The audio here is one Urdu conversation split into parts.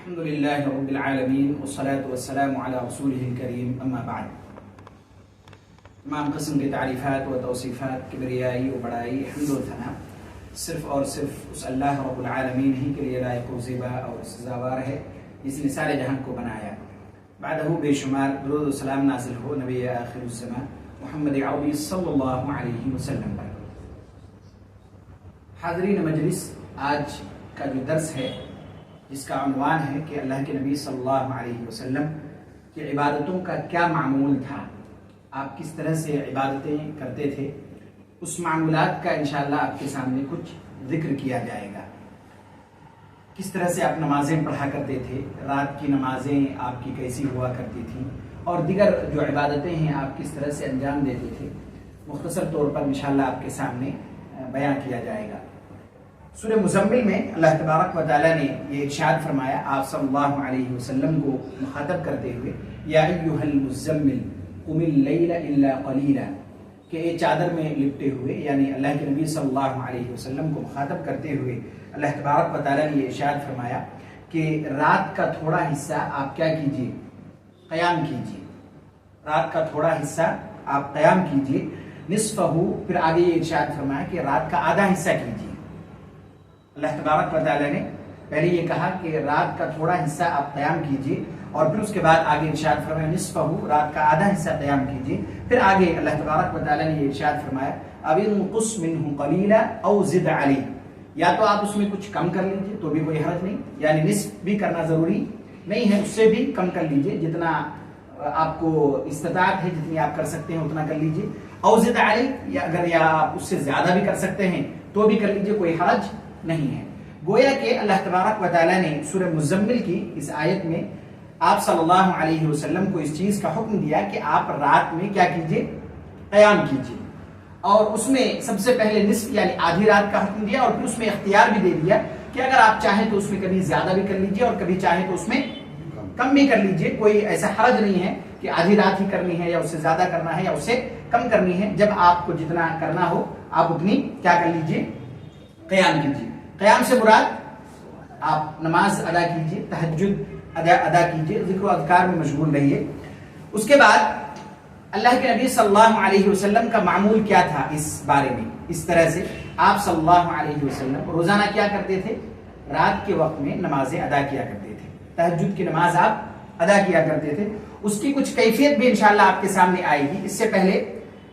الحمد لله رب العالمين والصلاة والسلام على رسوله الكريم أما بعد. تمام قسم کی تعریفات و توصیفات کبریائی و بڑائی حمد و ثنا صرف اور صرف اس اللہ رب العالمین ہی کے لیے لائق و زیبا اور سزاوار ہے جس نے سارے جہان کو بنایا. بعدہ بے شمار درود و سلام نازل ہو نبی آخر الزمان محمد عربی صلی اللہ علیہ وسلم پر. حاضرین مجلس، آج کا جو درس ہے جس کا عنوان ہے کہ اللہ کے نبی صلی اللہ علیہ وسلم کی عبادتوں کا کیا معمول تھا، آپ کس طرح سے عبادتیں کرتے تھے، اس معمولات کا انشاءاللہ آپ کے سامنے کچھ ذکر کیا جائے گا. کس طرح سے آپ نمازیں پڑھا کرتے تھے، رات کی نمازیں آپ کی کیسی ہوا کرتی تھیں، اور دیگر جو عبادتیں ہیں آپ کس طرح سے انجام دیتے تھے، مختصر طور پر انشاءاللہ آپ کے سامنے بیان کیا جائے گا. سورہ مزمل میں اللہ تبارک و تعالیٰ نے یہ ارشاد فرمایا آپ صلی اللہ علیہ وسلم کو مخاطب کرتے ہوئے، یا ایھا المزمل قم اللیل الا قلیلا، کہ اے چادر میں لپٹے ہوئے، یعنی اللہ کے نبی صلی اللہ علیہ وسلم کو مخاطب کرتے ہوئے اللہ تبارک و تعالیٰ نے یہ ارشاد فرمایا کہ رات کا تھوڑا حصہ آپ کیا کیجیے، قیام کیجیے. رات کا تھوڑا حصہ آپ قیام کیجیے، نصفہ، پھر آگے یہ ارشاد فرمایا کہ رات کا آدھا حصہ کیجیے. اللہ تبارک و تعالیٰ نے پہلے یہ کہا کہ رات کا تھوڑا حصہ آپ قیام کیجیے، اور پھر اس کے بعد آگے ارشاد فرمایا نصفہ، رات کا آدھا حصہ قیام کیجیے. پھر آگے اللہ تبارک و تعالیٰ نے یہ ارشاد فرمایا اب انقص منہ قلیلا او زد علیہ، یا تو آپ اس میں کچھ کم کر لیجیے تو بھی کوئی حرج نہیں، یعنی نصف بھی کرنا ضروری نہیں ہے، اس سے بھی کم کر لیجیے، جتنا آپ کو استطاعت ہے جتنی آپ کر سکتے ہیں اتنا کر لیجیے. او زد علیہ، یا اگر آپ اس سے زیادہ بھی کر سکتے ہیں تو بھی کر لیجیے، کوئی حرج نہیں ہے. گویا کہ اللہ تبارک و تعالیٰ نے سورہ مزمل کی اس آیت میں آپ صلی اللہ علیہ وسلم کو اس چیز کا حکم دیا کہ آپ رات میں کیا کیجیے، قیام کیجیے، اور اس میں سب سے پہلے نصف یعنی آدھی رات کا حکم دیا، اور پھر اس میں اختیار بھی دے دیا کہ اگر آپ چاہیں تو اس میں کبھی زیادہ بھی کر لیجیے اور کبھی چاہیں تو اس میں کم بھی کر لیجیے. کوئی ایسا حرج نہیں ہے کہ آدھی رات ہی کرنی ہے یا اس سے زیادہ کرنا ہے یا اس سے کم کرنی ہے. جب آپ کو جتنا کرنا ہو آپ اتنی کیا کر لیجیے، قیام کیجیے. قیام سے مراد آپ نماز ادا کیجیے، تہجد ادا کیجیے، ذکر و اذکار میں مشغول رہیے. اس کے بعد اللہ کے نبی صلی اللہ علیہ وسلم کا معمول کیا تھا اس بارے میں، اس طرح سے آپ صلی اللہ علیہ وسلم روزانہ کیا کرتے تھے، رات کے وقت میں نمازیں ادا کیا کرتے تھے، تہجد کی نماز آپ ادا کیا کرتے تھے. اس کی کچھ کیفیت بھی انشاءاللہ آپ کے سامنے آئے گی. اس سے پہلے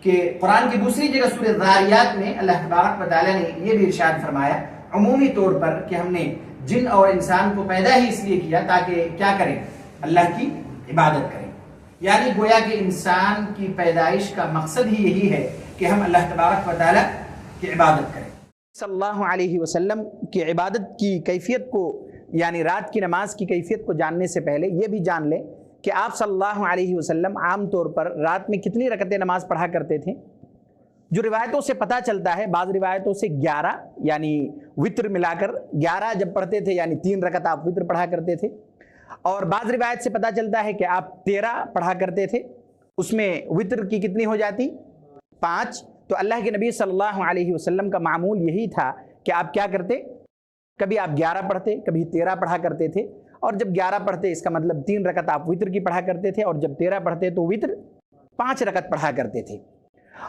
کہ قرآن کی دوسری جگہ سورہ ذاریات میں اللہ تبارک و تعالیٰ نے یہ بھی ارشاد فرمایا عمومی طور پر کہ ہم نے جن اور انسان کو پیدا ہی اس لیے کیا تاکہ کیا کریں، اللہ کی عبادت کریں. یعنی گویا کہ انسان کی پیدائش کا مقصد ہی یہی ہے کہ ہم اللہ تبارک و تعالیٰ کی عبادت کریں. صلی اللہ علیہ وسلم کی عبادت کی کیفیت کو، یعنی رات کی نماز کی کیفیت کو جاننے سے پہلے یہ بھی جان لیں کہ آپ صلی اللہ علیہ وسلم عام طور پر رات میں کتنی رکعتیں نماز پڑھا کرتے تھے. جو روایتوں سے پتہ چلتا ہے، بعض روایتوں سے 11، یعنی وتر ملا کر 11 جب پڑھتے تھے یعنی 3 رکعت آپ وتر پڑھا کرتے تھے، اور بعض روایت سے پتہ چلتا ہے کہ آپ 13 پڑھا کرتے تھے، اس میں وتر کی کتنی ہو جاتی، 5. تو اللہ کے نبی صلی اللہ علیہ وسلم کا معمول یہی تھا کہ آپ کیا کرتے، کبھی آپ 11 پڑھتے کبھی 13 پڑھا کرتے تھے، اور جب 11 پڑھتے اس کا مطلب 3 رکعت آپ وتر کی پڑھا کرتے تھے، اور جب 13 پڑھتے تو وتر 5 رکعت پڑھا کرتے تھے.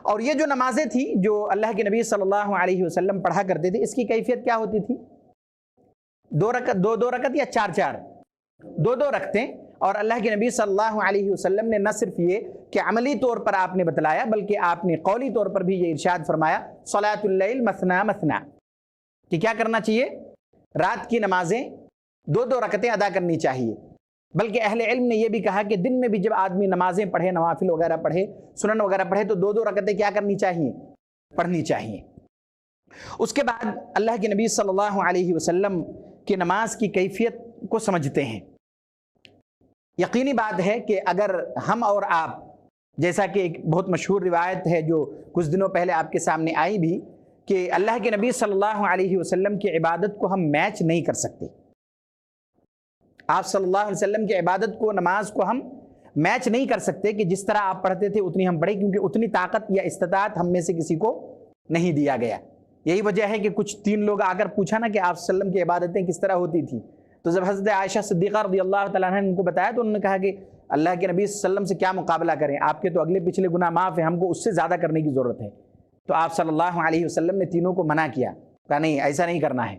اور یہ جو نمازیں تھیں جو اللہ کے نبی صلی اللہ علیہ وسلم پڑھا کرتے تھے، اس کی کیفیت کیا ہوتی تھی، 2 رکعت یا 4 2 رکھتے. اور اللہ کے نبی صلی اللہ علیہ وسلم نے نہ صرف یہ کہ عملی طور پر آپ نے بتلایا، بلکہ آپ نے قولی طور پر بھی یہ ارشاد فرمایا صلاۃ اللیل مثنا مثنا، کہ کیا کرنا چاہیے، رات کی نمازیں 2 رکعتیں ادا کرنی چاہیے. بلکہ اہل علم نے یہ بھی کہا کہ دن میں بھی جب آدمی نمازیں پڑھے، نوافل وغیرہ پڑھے، سنن وغیرہ پڑھے، تو 2 رکعتیں کیا کرنی چاہیے، پڑھنی چاہیے. اس کے بعد اللہ کے نبی صلی اللہ علیہ وسلم کی نماز کی کیفیت کو سمجھتے ہیں. یقینی بات ہے کہ اگر ہم اور آپ، جیسا کہ ایک بہت مشہور روایت ہے جو کچھ دنوں پہلے آپ کے سامنے آئی بھی، کہ اللہ کے نبی صلی اللہ علیہ وسلم کی عبادت کو ہم میچ نہیں کر سکتے. آپ صلی اللہ علیہ وسلم کی عبادت کو، نماز کو ہم میچ نہیں کر سکتے کہ جس طرح آپ پڑھتے تھے اتنی ہم پڑھیں، کیونکہ اتنی طاقت یا استطاعت ہم میں سے کسی کو نہیں دیا گیا. یہی وجہ ہے کہ کچھ 3 لوگ آ کر پوچھا نا کہ آپ صلی اللہ علیہ وسلم کی عبادتیں کس طرح ہوتی تھی، تو جب حضرت عائشہ صدیقہ رضی اللہ تعالیٰ عنہ نے ان کو بتایا تو انہوں نے کہا کہ اللہ کے نبی صلی اللہ علیہ وسلم سے کیا مقابلہ کریں، آپ کے تو اگلے پچھلے گناہ معاف ہیں، ہم کو اس سے زیادہ کرنے کی ضرورت ہے۔ تو آپ صلی اللہ علیہ وسلم نے تینوں کو منع کیا، کہا نہیں ایسا نہیں کرنا ہے،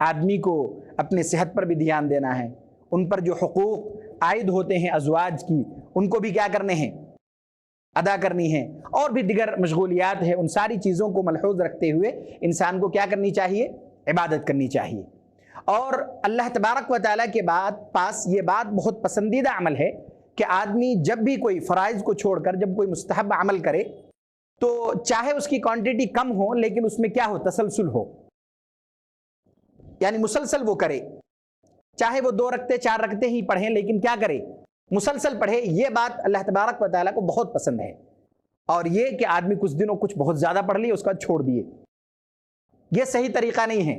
آدمی کو اپنے صحت پر بھی دھیان دینا ہے، ان پر جو حقوق عائد ہوتے ہیں ازواج کی ان کو بھی کیا کرنے ہیں، ادا کرنی ہے، اور بھی دیگر مشغولیات ہیں، ان ساری چیزوں کو ملحوظ رکھتے ہوئے انسان کو کیا کرنی چاہیے، عبادت کرنی چاہیے۔ اور اللہ تبارک و تعالیٰ کے پاس یہ بات بہت پسندیدہ عمل ہے کہ آدمی جب بھی کوئی فرائض کو چھوڑ کر جب کوئی مستحب عمل کرے تو چاہے اس کی کوانٹٹی کم ہو لیکن اس میں کیا ہو، تسلسل ہو، یعنی مسلسل وہ کرے، چاہے وہ 2 رکعتیں 4 رکعتیں ہی پڑھیں لیکن کیا کرے، مسلسل پڑھے۔ یہ بات اللہ تبارک و تعالیٰ کو بہت پسند ہے۔ اور یہ کہ آدمی کچھ دنوں کچھ بہت زیادہ پڑھ لیے اس کا چھوڑ دیے، یہ صحیح طریقہ نہیں ہے۔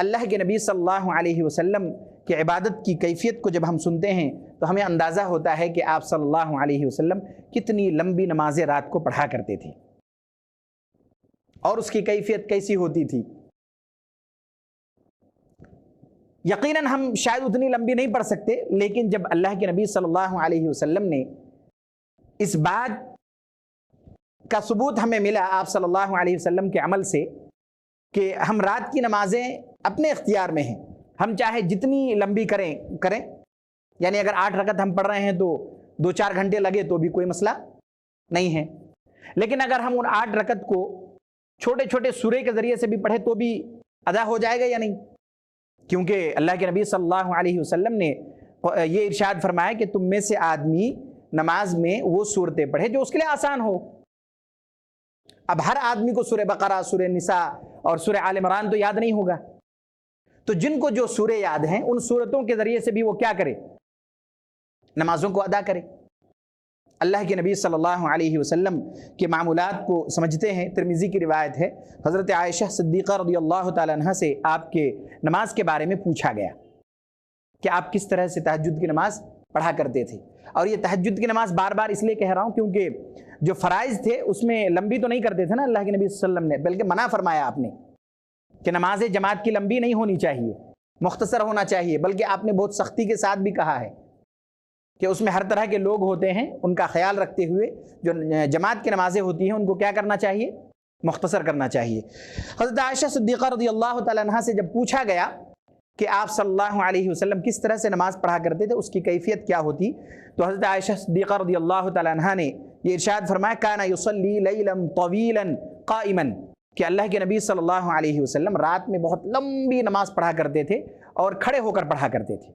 اللہ کے نبی صلی اللہ علیہ وسلم کی عبادت کی کیفیت کو جب ہم سنتے ہیں تو ہمیں اندازہ ہوتا ہے کہ آپ صلی اللہ علیہ وسلم کتنی لمبی نمازیں رات کو پڑھا کرتے تھے اور اس کی کیفیت کیسی ہوتی تھی۔ یقیناً ہم شاید اتنی لمبی نہیں پڑھ سکتے، لیکن جب اللہ کے نبی صلی اللہ علیہ وسلم نے اس بات کا ثبوت ہمیں ملا آپ صلی اللہ علیہ وسلم کے عمل سے کہ ہم رات کی نمازیں اپنے اختیار میں ہیں، ہم چاہے جتنی لمبی کریں، یعنی اگر 8 رکعت ہم پڑھ رہے ہیں تو 2-4 گھنٹے لگے تو بھی کوئی مسئلہ نہیں ہے، لیکن اگر ہم ان 8 رکعت کو چھوٹے چھوٹے سورے کے ذریعے سے بھی پڑھے تو بھی ادا ہو جائے گا یا نہیں؟ کیونکہ اللہ کے نبی صلی اللہ علیہ وسلم نے یہ ارشاد فرمایا کہ تم میں سے آدمی نماز میں وہ صورتیں پڑھے جو اس کے لیے آسان ہو۔ اب ہر آدمی کو سورہ بقرہ، سورہ نساء اور سورہ آل عمران تو یاد نہیں ہوگا، تو جن کو جو سورے یاد ہیں ان سورتوں کے ذریعے سے بھی وہ کیا کرے، نمازوں کو ادا کرے۔ اللہ کے نبی صلی اللہ علیہ وسلم کے معمولات کو سمجھتے ہیں۔ ترمذی کی روایت ہے، حضرت عائشہ صدیقہ رضی اللہ تعالیٰ عنہ سے آپ کے نماز کے بارے میں پوچھا گیا کہ آپ کس طرح سے تہجد کی نماز پڑھا کرتے تھے۔ اور یہ تہجد کی نماز بار بار اس لیے کہہ رہا ہوں کیونکہ جو فرائض تھے اس میں لمبی تو نہیں کرتے تھے نا اللہ کے نبی صلی اللہ علیہ وسلم نے، بلکہ منع فرمایا آپ نے کہ نماز جماعت کی لمبی نہیں ہونی چاہیے، مختصر ہونا چاہیے، بلکہ آپ نے بہت سختی کے ساتھ بھی کہا ہے کہ اس میں ہر طرح کے لوگ ہوتے ہیں، ان کا خیال رکھتے ہوئے جو جماعت کی نمازیں ہوتی ہیں ان کو کیا کرنا چاہیے، مختصر کرنا چاہیے۔ حضرت عائشہ صدیقہ رضی اللہ تعالیٰ عنہ سے جب پوچھا گیا کہ آپ صلی اللہ علیہ وسلم کس طرح سے نماز پڑھا کرتے تھے، اس کی کیفیت کیا ہوتی، تو حضرت عائشہ صدیقہ رضی اللہ تعالیٰ عنہ نے یہ ارشاد فرمایا کان یصلی لیلا طویلا قائما، کہ اللہ کے نبی صلی اللہ علیہ وسلم رات میں بہت لمبی نماز پڑھا کرتے تھے اور کھڑے ہو کر پڑھا کرتے تھے،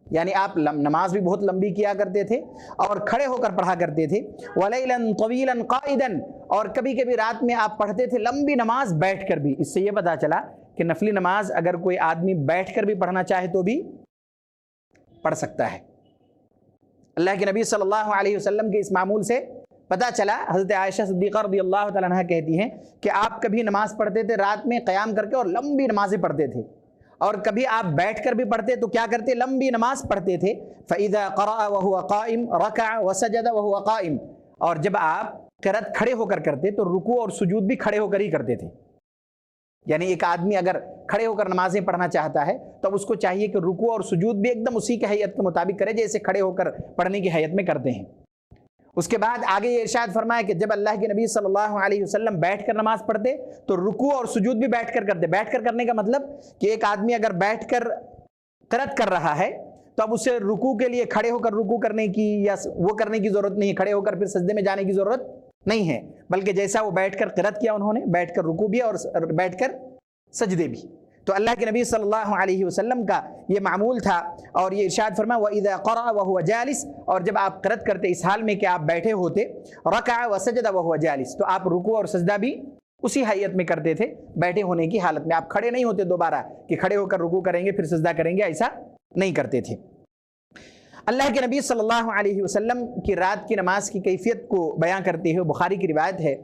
یعنی آپ نماز بھی بہت لمبی کیا کرتے تھے اور کھڑے ہو کر پڑھا کرتے تھے۔ ولیلا طویلا قائدا، اور کبھی کبھی رات میں آپ پڑھتے تھے لمبی نماز بیٹھ کر بھی۔ اس سے یہ پتہ چلا کہ نفلی نماز اگر کوئی آدمی بیٹھ کر بھی پڑھنا چاہے تو بھی پڑھ سکتا ہے۔ اللہ کے نبی صلی اللہ علیہ وسلم کے اس معمول سے پتہ چلا، حضرت عائشہ صدیقہ رضی اللہ تعالیٰ عنہ کہتی ہیں کہ آپ کبھی نماز پڑھتے تھے رات میں قیام کر کے اور لمبی نمازیں پڑھتے تھے، اور کبھی آپ بیٹھ کر بھی پڑھتے تو کیا کرتے، لمبی نماز پڑھتے تھے۔ فَإِذَا قَرَأَ وَهُوَ قَائِمٌ رَكَعَ وَسَجَدَ وَهُوَ قَائِمٌ، اور جب آپ قرأت کھڑے ہو کر کرتے تو رکوع اور سجود بھی کھڑے ہو کر ہی کرتے تھے۔ یعنی ایک آدمی اگر کھڑے ہو کر نمازیں پڑھنا چاہتا ہے تو اس کو چاہیے کہ رکوع اور سجود بھی ایک دم اسی کی حیت کے مطابق کرے جیسے کھڑے ہو کر پڑھنے کی حیت میں کرتے ہیں۔ اس کے بعد آگے یہ ارشاد فرمایا کہ جب اللہ کے نبی صلی اللہ علیہ وسلم بیٹھ کر نماز پڑھتے تو رکوع اور سجود بھی بیٹھ کر کرتے۔ بیٹھ کر کرنے کا مطلب کہ ایک آدمی اگر بیٹھ کر قرأت کر رہا ہے تو اب اسے رکوع کے لیے کھڑے ہو کر رکوع کرنے کی یا وہ کرنے کی ضرورت نہیں ہے، کھڑے ہو کر پھر سجدے میں جانے کی ضرورت نہیں ہے، بلکہ جیسا وہ بیٹھ کر قرأت کیا انہوں نے، بیٹھ کر رکوع بھی اور بیٹھ کر سجدے بھی۔ تو اللہ کے نبی صلی اللہ علیہ وسلم کا یہ معمول تھا، اور یہ ارشاد فرمایا وَإِذَا قَرَأَ وَهُوَ جَالِسٌ، اور جب آپ قرأت کرتے اس حال میں کہ آپ بیٹھے ہوتے، رَكَعَ وَسَجَدَ وَهُوَ جَالِسٌ، تو آپ رکوع اور سجدہ بھی اسی حیت میں کرتے تھے، بیٹھے ہونے کی حالت میں۔ آپ کھڑے نہیں ہوتے دوبارہ کہ کھڑے ہو کر رکوع کریں گے پھر سجدہ کریں گے، ایسا نہیں کرتے تھے۔ اللہ کے نبی صلی اللہ علیہ وسلم کی رات کی نماز کی کیفیت کو بیان کرتے ہوئے بخاری کی روایت ہے،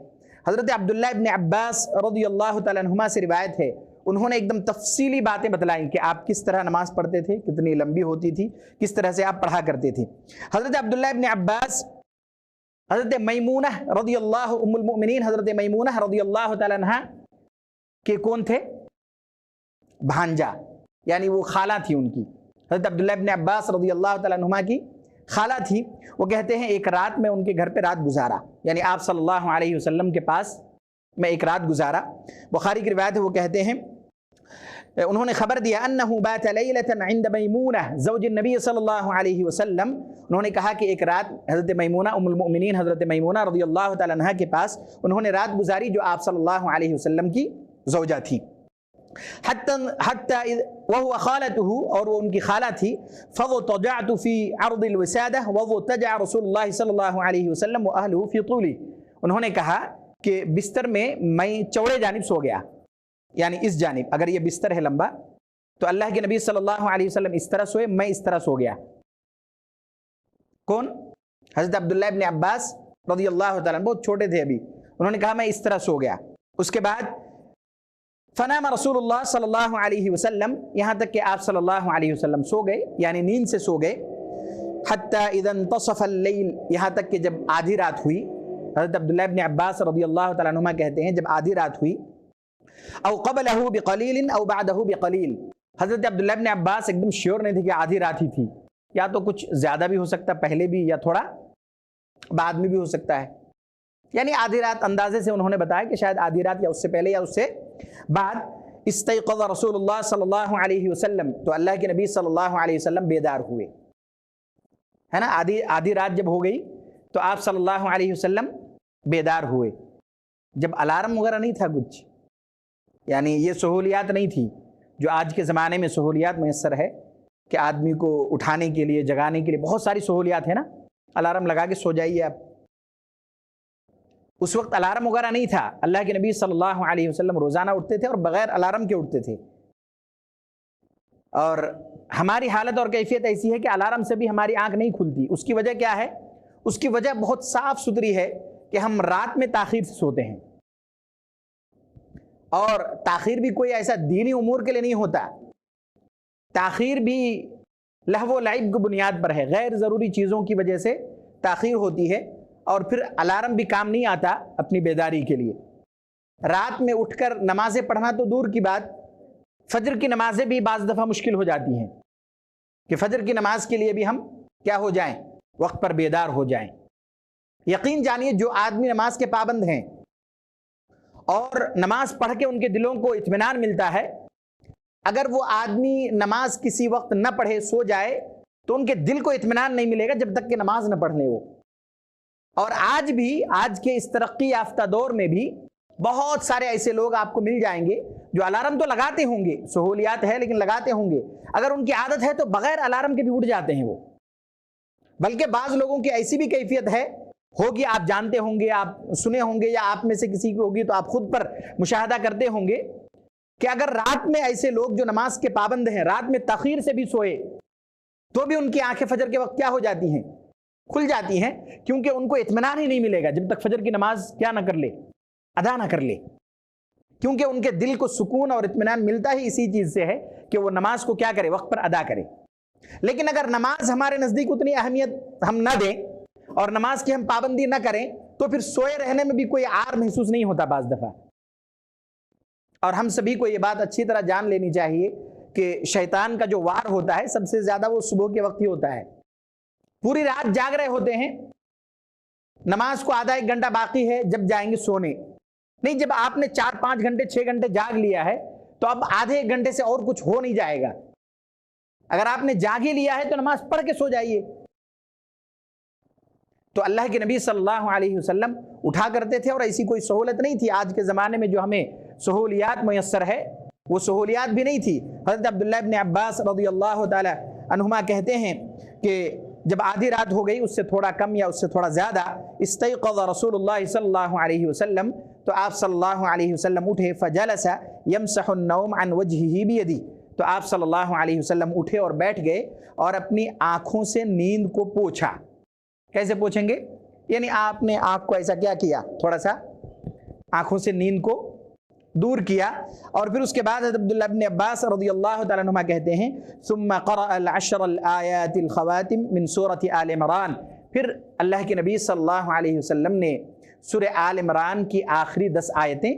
حضرت عبداللہ ابن عباس رضی اللہ تعالیٰ عنہما سے روایت ہے، انہوں نے ایک دم تفصیلی باتیں بتلائیں کہ آپ کس طرح نماز پڑھتے تھے، کتنی لمبی ہوتی تھی، کس طرح سے آپ پڑھا کرتے تھے۔ حضرت عبداللہ ابن عباس حضرت میمونہ رضی اللہ ام المؤمنین حضرت میمونہ رضی اللہ تعالیٰ عنہ کے کون تھے، بھانجا، یعنی وہ خالہ تھی ان کی، حضرت عبداللہ ابن عباس رضی اللہ تعالیٰ عنہما کی خالہ تھی. وہ کہتے ہیں ایک رات میں ان کے گھر پہ رات گزارا، یعنی آپ صلی اللہ علیہ وسلم کے پاس میں ایک رات گزارا. بخاری کی روایت ہے، وہ کہتے ہیں انہوں نے خبر دیا انہو بات لیلۃ عند میمونہ زوج النبی صلی اللہ علیہ وسلم، انہوں نے کہا کہ ایک رات حضرت میمونہ ام المؤمنین حضرت میمونہ رضی اللہ تعالیٰ عنہ کے پاس انہوں نے رات گزاری جو آپ صلی اللہ علیہ وسلم کی زوجہ تھی. حتی وهو خالته، اور وہ ان کی خالہ تھی. فضطجعت فی عرض الوسادہ وضطجع رسول اللہ صلی اللہ علیہ وسلم واہلہ فی طولی، انہوں نے کہا کہ بستر میں چوڑے جانب سو گیا، یعنی اس جانب، اگر یہ بستر ہے لمبا تو اللہ کے نبی صلی اللہ علیہ وسلم اس طرح سوئے، میں اس طرح سو گیا. کون؟ حضرت عبداللہ ابن عباس رضی اللہ تعالیٰ عنہ، بہت چھوٹے تھے ابھی. انہوں نے کہا میں اس طرح سو گیا. اس کے بعد فنام رسول اللہ صلی اللہ علیہ وسلم، یہاں تک کہ آپ صلی اللہ علیہ وسلم سو گئے، یعنی نیند سے سو گئے. حتی اذا انتصف اللیل، یہاں تک کہ جب آدھی رات ہوئی. حضرت عبداللہ ابن عباس رضی اللہ تعالیٰ عنہ کہتے ہیں جب آدھی رات ہوئی. او قبلہ بقلیل او بعدہ بقلیل، حضرت عبداللہ ابن عباس ایک دم شیور نہیں تھے کہ آدھی رات ہی تھی، یا تو کچھ زیادہ بھی ہو سکتا پہلے بھی، یا تھوڑا بعد میں بھی ہو سکتا ہے. یعنی آدھی رات اندازے سے انہوں نے بتایا کہ شاید آدھی رات یا اس سے پہلے یا اس سے بعد. استيقظ رسول اللہ صلی اللہ علیہ وسلم، تو اللہ کے نبی صلی اللہ علیہ وسلم بیدار ہوئے، ہے نا. آدھی رات جب ہو گئی تو آپ صلی اللہ علیہ وسلم بیدار ہوئے. جب الارم وغیرہ نہیں تھا کچھ، یعنی یہ سہولیات نہیں تھی جو آج کے زمانے میں سہولیات میسر ہے کہ آدمی کو اٹھانے کے لیے جگانے کے لیے بہت ساری سہولیات ہیں نا. الارم لگا کے سو جائیے آپ. اس وقت الارم وغیرہ نہیں تھا. اللہ کے نبی صلی اللہ علیہ وسلم روزانہ اٹھتے تھے اور بغیر الارم کے اٹھتے تھے. اور ہماری حالت اور کیفیت ایسی ہے کہ الارم سے بھی ہماری آنکھ نہیں کھلتی. اس کی وجہ کیا ہے؟ اس کی وجہ بہت صاف ستھری ہے کہ ہم رات میں تاخیر سے سوتے ہیں. اور تاخیر بھی کوئی ایسا دینی امور کے لیے نہیں ہوتا. تاخیر بھی لہو و لعب کی بنیاد پر ہے، غیر ضروری چیزوں کی وجہ سے تاخیر ہوتی ہے. اور پھر الارم بھی کام نہیں آتا اپنی بیداری کے لیے. رات میں اٹھ کر نمازیں پڑھنا تو دور کی بات، فجر کی نمازیں بھی بعض دفعہ مشکل ہو جاتی ہیں کہ فجر کی نماز کے لیے بھی ہم کیا ہو جائیں، وقت پر بیدار ہو جائیں. یقین جانیے جو آدمی نماز کے پابند ہیں اور نماز پڑھ کے ان کے دلوں کو اطمینان ملتا ہے، اگر وہ آدمی نماز کسی وقت نہ پڑھے سو جائے تو ان کے دل کو اطمینان نہیں ملے گا جب تک کہ نماز نہ پڑھ لے وہ. اور آج بھی، آج کے اس ترقی یافتہ دور میں بھی بہت سارے ایسے لوگ آپ کو مل جائیں گے جو الارم تو لگاتے ہوں گے، سہولیات ہے لیکن لگاتے ہوں گے، اگر ان کی عادت ہے تو بغیر الارم کے بھی اٹھ جاتے ہیں وہ. بلکہ بعض لوگوں کی ایسی بھی کیفیت ہے، ہوگی، آپ جانتے ہوں گے، آپ سنے ہوں گے، یا آپ میں سے کسی کی ہوگی تو آپ خود پر مشاہدہ کرتے ہوں گے کہ اگر رات میں ایسے لوگ جو نماز کے پابند ہیں رات میں تاخیر سے بھی سوئے تو بھی ان کی آنکھیں فجر کے وقت کیا ہو جاتی ہیں، کھل جاتی ہیں، کیونکہ ان کو اطمینان ہی نہیں ملے گا جب تک فجر کی نماز کیا نہ کر لے، ادا نہ کر لے. کیونکہ ان کے دل کو سکون اور اطمینان ملتا ہی اسی چیز سے ہے کہ وہ نماز کو کیا کرے، وقت پر ادا کرے. لیکن اگر نماز ہمارے نزدیک اتنی اہمیت ہم نہ دیں اور نماز کی ہم پابندی نہ کریں تو پھر سوئے رہنے میں بھی کوئی عار محسوس نہیں ہوتا بعض دفعہ. اور ہم سبھی کو یہ بات اچھی طرح جان لینی چاہیے کہ شیطان کا جو وار ہوتا ہے سب سے زیادہ وہ صبح کے وقت ہی ہوتا ہے. پوری رات جاگ رہے ہوتے ہیں، نماز کو آدھا ایک گھنٹہ باقی ہے، جب جائیں گے سونے. نہیں، جب آپ نے 4-5 گھنٹے 6 گھنٹے جاگ لیا ہے تو اب آدھے ایک گھنٹے سے اور کچھ ہو نہیں جائے گا. اگر آپ نے جاگ ہی لیا ہے تو نماز پڑھ کے سو جائیے. تو اللہ کے نبی صلی اللہ علیہ وسلم اٹھا کرتے تھے اور ایسی کوئی سہولت نہیں تھی آج کے زمانے میں جو ہمیں سہولیات میسر ہے، وہ سہولیات بھی نہیں تھی. حضرت عبداللہ ابن عباس رضی اللہ تعالی عنہما کہتے ہیں کہ جب آدھی رات ہو گئی، اس سے تھوڑا کم یا اس سے تھوڑا زیادہ، استيقظ رسول اللہ صلی اللہ علیہ وسلم، تو آپ صلی اللہ علیہ وسلم اٹھے. فجلس يمسح النوم عن وجهه بيده، تو آپ صلی اللہ علیہ وسلم اٹھے اور بیٹھ گئے اور اپنی آنکھوں سے نیند کو پوچھا. کیسے پوچھیں گے؟ یعنی آپ نے آنکھ کو ایسا کیا کیا، تھوڑا سا آنکھوں سے نیند کو دور کیا. اور پھر اس کے بعد حضرت عبداللہ ابن عباس رضی اللہ تعالیٰ عنہما کہتے ہیں ثم قرأ العشر الآیات الخواتم من سورة آل عمران، پھر اللہ کے نبی صلی اللہ علیہ وسلم نے سورہ آل عمران کی آخری 10 آیتیں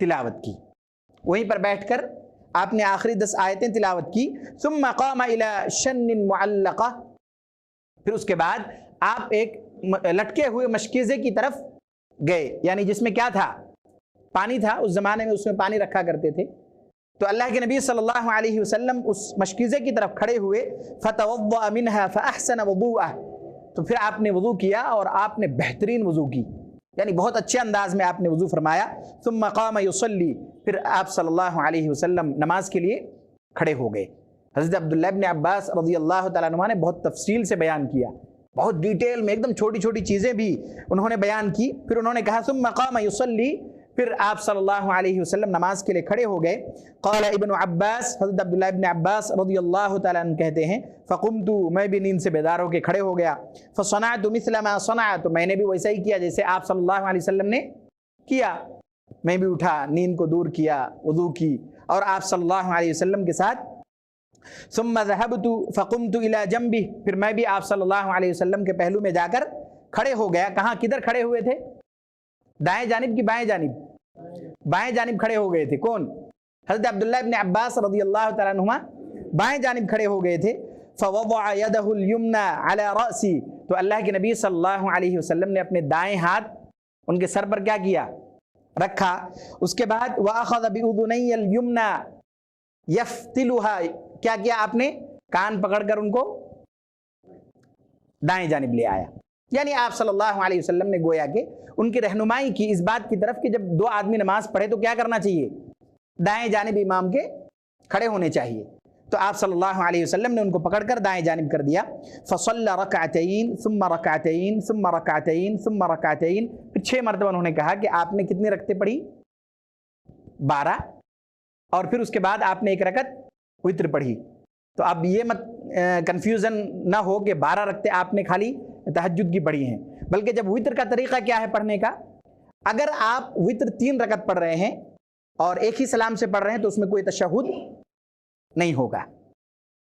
تلاوت کی. وہیں پر بیٹھ کر آپ نے آخری 10 آیتیں تلاوت کی. ثم قام الى شن معلقہ، پھر اس کے بعد آپ ایک لٹکے ہوئے مشکیزے کی طرف گئے، یعنی جس میں کیا تھا؟ پانی تھا. اس زمانے میں اس میں پانی رکھا کرتے تھے. تو اللہ کے نبی صلی اللہ علیہ وسلم اس مشکیزے کی طرف کھڑے ہوئے. فتوضأ منها فأحسن وضوءه، تو پھر آپ نے وضو کیا اور آپ نے بہترین وضو کی، یعنی بہت اچھے انداز میں آپ نے وضو فرمایا. ثم قام يصلي، پھر آپ صلی اللہ علیہ وسلم نماز کے لیے کھڑے ہو گئے. حضرت عبداللہ ابن عباس رضی اللہ تعالیٰ عنہ نے بہت تفصیل سے بیان کیا، بہت ڈیٹیل میں، ایک دم چھوٹی چھوٹی چیزیں بھی انہوں نے بیان کی. پھر انہوں نے کہا ثم قام يصلي، پھر آپ صلی اللہ علیہ وسلم نماز کے لیے کھڑے ہو گئے. قال ابن عباس، حضرت عبداللہ ابن عباس رضی اللہ تعالیٰ عنہ کہتے ہیں فقمت، میں بھی نیند سے بیدار ہو کے کھڑے ہو گیا. فصنعت مثل ما صنع، تو میں نے بھی ویسا ہی کیا جیسے آپ صلی اللہ علیہ وسلم نے کیا. میں بھی اٹھا، نیند کو دور کیا، وضو کی اور آپ صلی اللہ علیہ وسلم کے ساتھ. ثم ذهبت فقمت الى جنبه، پھر میں بھی آپ صلی اللہ علیہ وسلم کے پہلو میں جا کر کھڑے ہو گیا. کہاں، کدھر کھڑے ہوئے تھے؟ دائیں جانب کی بائیں جانب؟ بائیں جانب کھڑے ہو گئے تھے. کون؟ حضرت عبداللہ ابن عباس رضی اللہ تعالیٰ عنہما بائیں جانب کھڑے ہو گئے تھے. فوضع يده اليمنى على رأسي، تو اللہ کے نبی صلی اللہ علیہ وسلم نے اپنے دائیں ہاتھ ان کے سر پر کیا کیا؟ رکھا. اس کے بعد واخذ باذني اليمنى يفتلها، کیا کیا آپ نے؟ کان پکڑ کر ان کو دائیں جانب لے آیا. یعنی آپ صلی اللہ علیہ وسلم نے گویا کہ ان کی رہنمائی کی اس بات کی طرف کہ جب دو آدمی نماز پڑھے تو کیا کرنا چاہیے؟ دائیں جانب امام کے کھڑے ہونے چاہیے. تو آپ صلی اللہ علیہ وسلم نے ان کو پکڑ کر دائیں جانب کر دیا. فصلى رکعتین ثم رکعتین ثم رکعتین ثم رکعتین، پھر 6 مرتبہ انہوں نے کہا کہ آپ نے کتنی رکعتیں پڑھی؟ 12. اور پھر اس کے بعد آپ نے ایک رکعت وتر پڑھی. تو اب یہ مت کنفیوژن نہ ہو کہ 12 رکعتیں آپ نے خالی تہجد کی پڑھی ہیں، بلکہ جب وتر کا طریقہ کیا ہے پڑھنے کا؟ اگر آپ وتر 3 رکعت پڑھ رہے ہیں اور ایک ہی سلام سے پڑھ رہے ہیں تو اس میں کوئی تشہد نہیں ہوگا،